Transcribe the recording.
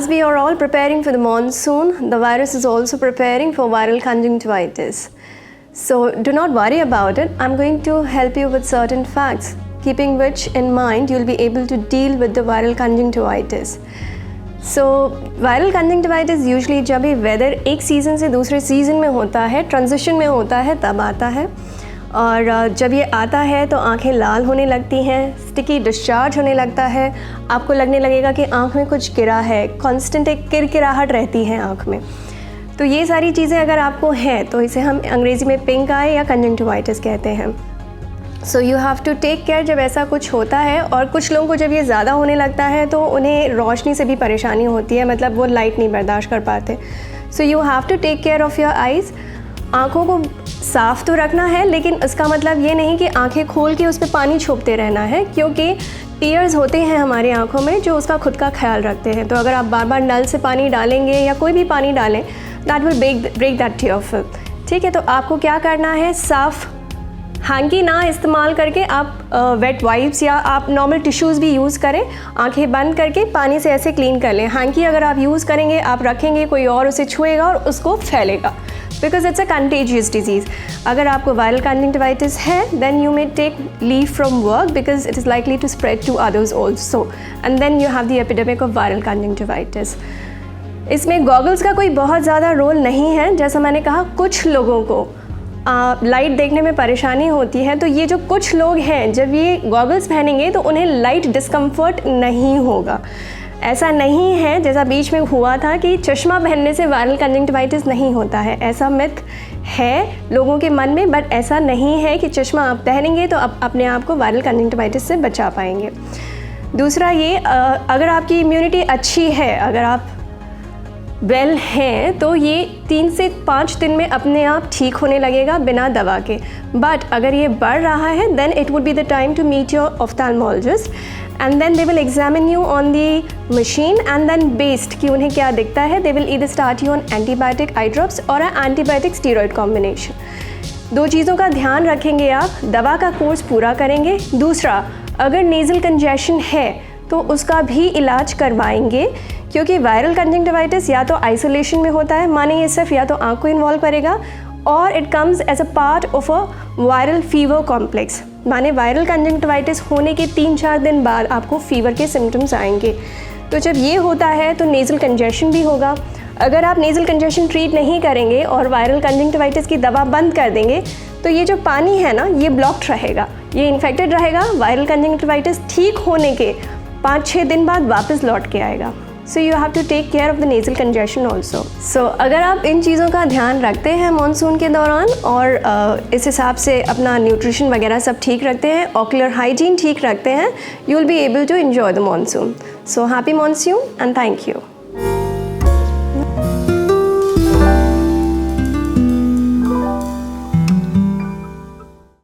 As we are all preparing for the monsoon, the virus is also preparing for viral conjunctivitis. So do not worry about it. I'm going to help you with certain facts, keeping which in mind you'll be able to deal with the viral conjunctivitis. So viral conjunctivitis usually जब ये weather एक season से दूसरे season में होता है, transition में होता है, तब आता है। और जब ये आता है तो आंखें लाल होने लगती हैं, स्टिकी डिस्चार्ज होने लगता है, आपको लगने लगेगा कि आंख में कुछ गिरा है, कांस्टेंट एक किरकिराहट रहती है आंख में। तो ये सारी चीज़ें अगर आपको हैं तो इसे हम अंग्रेज़ी में पिंक आई या कंजंक्टिवाइटिस कहते हैं। So you have to take care जब ऐसा कुछ होता है। और कुछ लोगों को जब ये ज़्यादा होने लगता है तो उन्हें रोशनी से भी परेशानी होती है, मतलब वो लाइट नहीं बर्दाश्त कर पाते। So you have to take care of your eyes. आँखों को साफ़ तो रखना है, लेकिन इसका मतलब ये नहीं कि आंखें खोल के उस पर पानी छोपते रहना है, क्योंकि टीयर्स होते हैं हमारी आंखों में जो उसका खुद का ख्याल रखते हैं। तो अगर आप बार बार नल से पानी डालेंगे या कोई भी पानी डालें, that will break that tear film. ठीक है, तो आपको क्या करना है, साफ़ हैंकी ना इस्तेमाल करके आप वेट वाइप्स या आप नॉर्मल टिश्यूज़ भी यूज़ करें, आंखें बंद करके पानी से ऐसे क्लीन कर लें। हैंकी अगर आप यूज़ करेंगे, आप रखेंगे, कोई और उसे छुएगा और उसको फैलेगा, because it's a contagious disease. अगर आपको वायरल कंजंक्टिवाइटिस है, then you may take leave from work because it is likely to spread to others also, and then you have the epidemic of viral conjunctivitis. इसमें goggles का कोई बहुत ज़्यादा role नहीं है। जैसा मैंने कहा, कुछ लोगों को लाइट देखने में परेशानी होती है, तो ये जो कुछ लोग हैं, जब ये गॉगल्स पहनेंगे तो उन्हें लाइट डिस्कम्फर्ट नहीं होगा। ऐसा नहीं है जैसा बीच में हुआ था कि चश्मा पहनने से वायरल कंजंक्टिवाइटिस नहीं होता है। ऐसा मिथ है लोगों के मन में, बट ऐसा नहीं है कि चश्मा आप पहनेंगे तो आप अपने आप को वायरल कंजंक्टिवाइटिस से बचा पाएंगे। दूसरा ये, अगर आपकी इम्यूनिटी अच्छी है, अगर आप वेल हैं, तो ये 3 से 5 दिन में अपने आप ठीक होने लगेगा बिना दवा के। बट अगर ये बढ़ रहा है, then it would be the time to meet your ophthalmologist, and then they will examine you on the machine, and then based कि उन्हें क्या दिखता है, they will either start you on antibiotic eye drops और antibiotic steroid combination. 2 चीज़ों का ध्यान रखेंगे आप, दवा का कोर्स पूरा करेंगे। दूसरा, अगर नेज़ल कंजेशन है तो उसका भी इलाज करवाएंगे, क्योंकि वायरल कंजंक्टिवाइटिस या तो आइसोलेशन में होता है, माने ये सिर्फ या तो आँख को इन्वॉल्व करेगा, और it comes as a part of a viral fever complex, माने वायरल कंजंक्टिवाइटिस होने के 3-4 दिन बाद आपको फीवर के सिम्टम्स आएंगे। तो जब ये होता है तो नेज़ल कंजेशन भी होगा। अगर आप नेज़ल कंजेशन ट्रीट नहीं करेंगे और वायरल कंजंक्टिवाइटिस की दवा बंद कर देंगे, तो ये जो पानी है ना, ये ब्लॉक्ड रहेगा, ये इन्फेक्टेड रहेगा। वायरल कंजंक्टिवाइटिस ठीक होने के 5-6 दिन बाद वापस लौट के आएगा। So you have to take care of the nasal congestion also. So अगर आप इन चीज़ों का ध्यान रखते हैं मानसून के दौरान, और इस हिसाब से अपना न्यूट्रिशन वगैरह सब ठीक रखते हैं, ऑक्यूलर हाइजीन ठीक रखते हैं, you will be able to enjoy the monsoon. So happy monsoon and thank you.